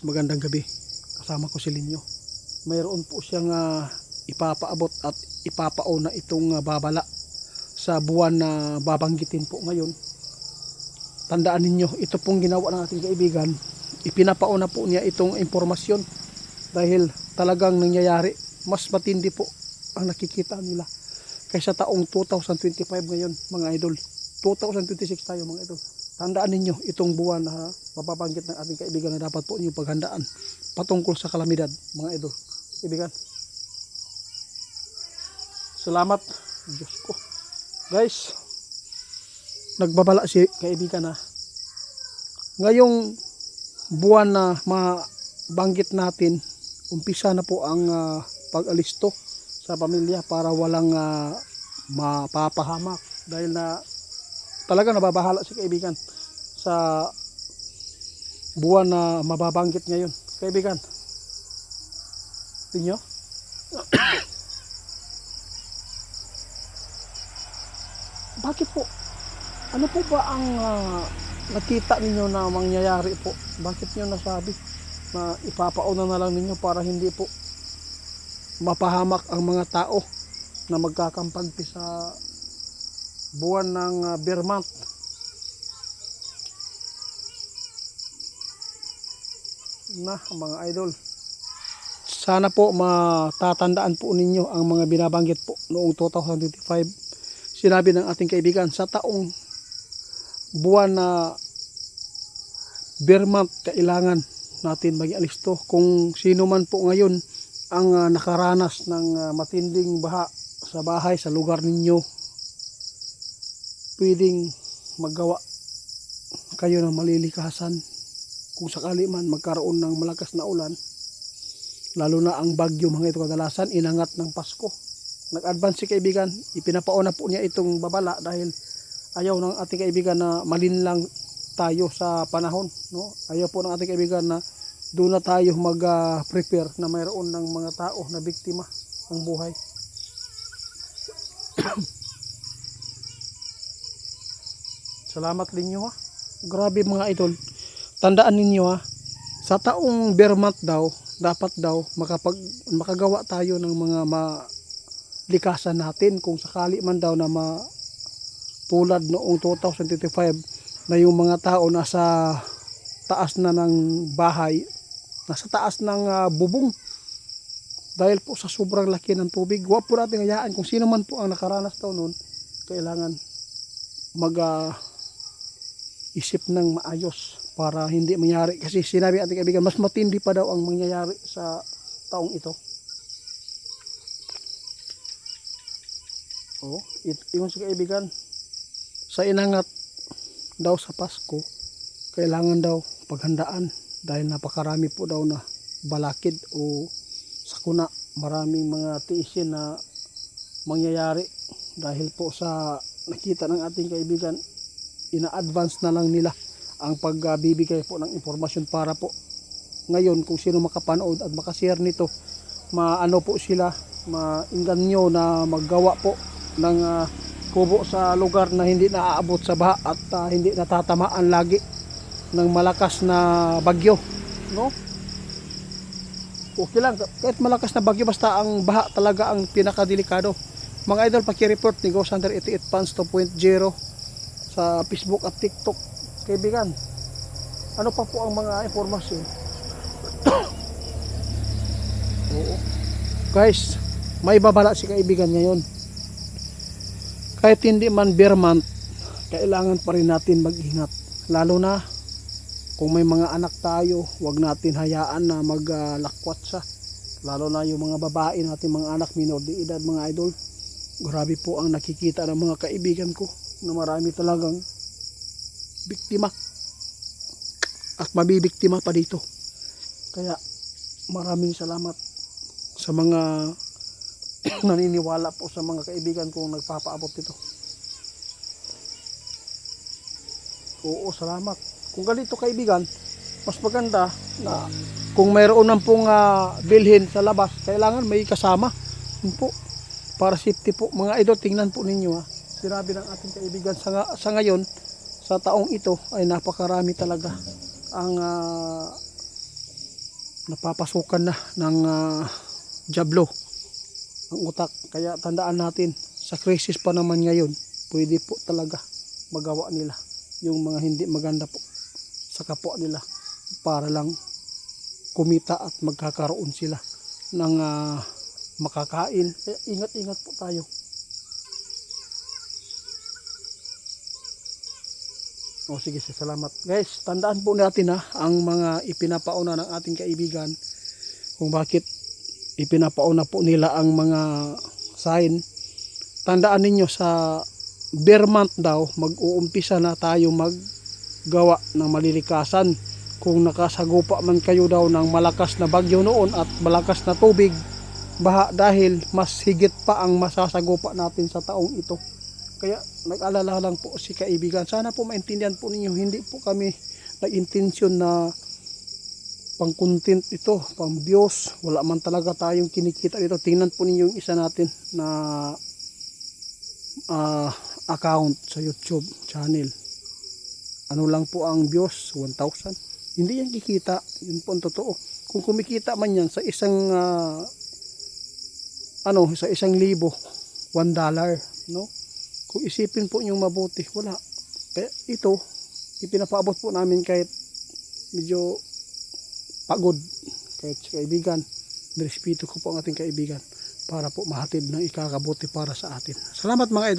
guys, magandang gabi. Kasama ko si Linyo. Mayroon po siyang ipapaabot at ipapauna itong babala sa buwan na babanggitin po ngayon. Tandaan ninyo, ito pong ginawa ng ating kaibigan. Ipinapauna po niya itong impormasyon dahil talagang nangyayari. Mas matindi po ang nakikita nila kaysa taong 2025 ngayon, mga idol. 2026 tayo, mga idol. Tandaan ninyo itong buwan na mapabanggit ng ating kaibigan na dapat po niyo paghandaan patungkol sa kalamidad, mga idol. Kaibigan, salamat Diyos ko. Guys, nagbabala si kaibigan na ngayong buwan na mabanggit natin, umpisa na po ang pag-alisto sa pamilya para walang mapapahamak dahil na talaga nababahala si kaibigan sa buwan na mababanggit ngayon. Kaibigan, tingnan nyo. Bakit po? Ano po ba ang nakita ninyo na mangyayari po? Bakit nyo nasabi na ipapauna na lang ninyo para hindi po mapahamak ang mga tao na magkakampanti sa buwan ng bear month? Na mga idol, sana po matatandaan po ninyo ang mga binabanggit po noong 2025. Sinabi ng ating kaibigan sa taong buwan na bear month, kailangan natin mag-alisto. Kung sino man po ngayon ang nakaranas ng matinding baha sa bahay, sa lugar ninyo, pwedeng magawa kayo ng malilikasan kung sakali man magkaroon ng malakas na ulan, lalo na ang bagyo, mga ito kadalasan inangat ng Pasko. Nag-advance si kaibigan, ipinapauna po niya itong babala dahil ayaw ng ating kaibigan na malinlang tayo sa panahon, no? Ayaw po ng ating kaibigan na doon na tayo mag-prepare na mayroon ng mga tao na biktima ng buhay. Salamat ninyo ha. Grabe mga idol. Tandaan ninyo ha, sa taong bear month daw, dapat daw makagawa tayo ng mga malikasan natin kung sakali man daw na tulad noong 2025 na yung mga tao nasa taas na ng bahay, nasa taas ng bubong dahil po sa sobrang laki ng tubig. Huwag po natin hayaan kung sino man po ang nakaranas daw noon, kailangan isip ng maayos para hindi mangyari, kasi sinabi ating kaibigan mas matindi pa daw ang mangyayari sa taong ito. Yung sa kaibigan, sa inangat daw sa Pasko, kailangan daw paghandaan dahil napakarami po daw na balakid o sakuna, maraming mga tiisin na mangyayari dahil po sa nakita ng ating kaibigan. Ina-advance na lang nila ang pagbibigay po ng impormasyon para po ngayon kung sino makapanood at makashare nito, maano po sila, mainganyo na maggawa po ng kubo sa lugar na hindi naaabot sa baha at hindi natatamaan lagi ng malakas na bagyo, no? Okay lang kahit malakas na bagyo, basta ang baha talaga ang pinakadelikado. Mga idol, paki-report ni Ghost Hunter 88 Fans 2.0 sa Facebook at TikTok. Kaibigan, ano pa po ang mga impormasyon? Oo. Guys, may babala si kaibigan ngayon. Kahit hindi man bear month, kailangan pa rin natin mag-ingat. Lalo na kung may mga anak tayo, wag natin hayaan na maglakwat siya. Lalo na yung mga babae natin, mga anak minor de edad, mga idol. Grabe po ang nakikita ng mga kaibigan ko na marami talagang biktima at mabibiktima pa dito. Kaya maraming salamat sa mga naniniwala po sa mga kaibigan kong nagpapaabot dito. Oo, salamat. Kung ganito kaibigan, mas maganda na kung mayroon ng pong bilhin sa labas, kailangan may kasama. Yun po, para safety po. Mga idol, tingnan po ninyo ha. Sinabi ng ating kaibigan sa ngayon, sa taong ito ay napakarami talaga ang napapasukan na ng jablo ang utak. Kaya tandaan natin, sa krisis pa naman ngayon, pwede po talaga magawa nila yung mga hindi maganda po sa kapwa nila para lang kumita at magkakaroon sila ng makakain. Kaya ingat-ingat po tayo. O sige, salamat. Guys, tandaan po natin ang mga ipinapauna ng ating kaibigan, kung bakit ipinapauna po nila ang mga sign. Tandaan ninyo sa bear month daw, mag-uumpisa na tayo maggawa ng malilikasan. Kung nakasagupa man kayo daw ng malakas na bagyo noon at malakas na tubig, baha, dahil mas higit pa ang masasagupa natin sa taong ito. Kaya nag-alala lang po si kaibigan. Sana po maintindihan po ninyo, hindi po kami nag-intensyon na pang content ito, pang views. Wala man talaga tayong kinikita dito. Tingnan po ninyo yung isa natin na account sa YouTube channel. Ano lang po ang views? 1,000. Hindi yan kikita. Yun po ang totoo. Kung kumikita man yan sa isang sa 1,000, $1, no? Kung isipin po nyo mabuti, wala. Kaya ito, ipinapaabot po namin kahit medyo pagod. Kahit si kaibigan, nirespeto ko po ang ating kaibigan para po mahatid ng ikakabuti para sa atin. Salamat mga idol.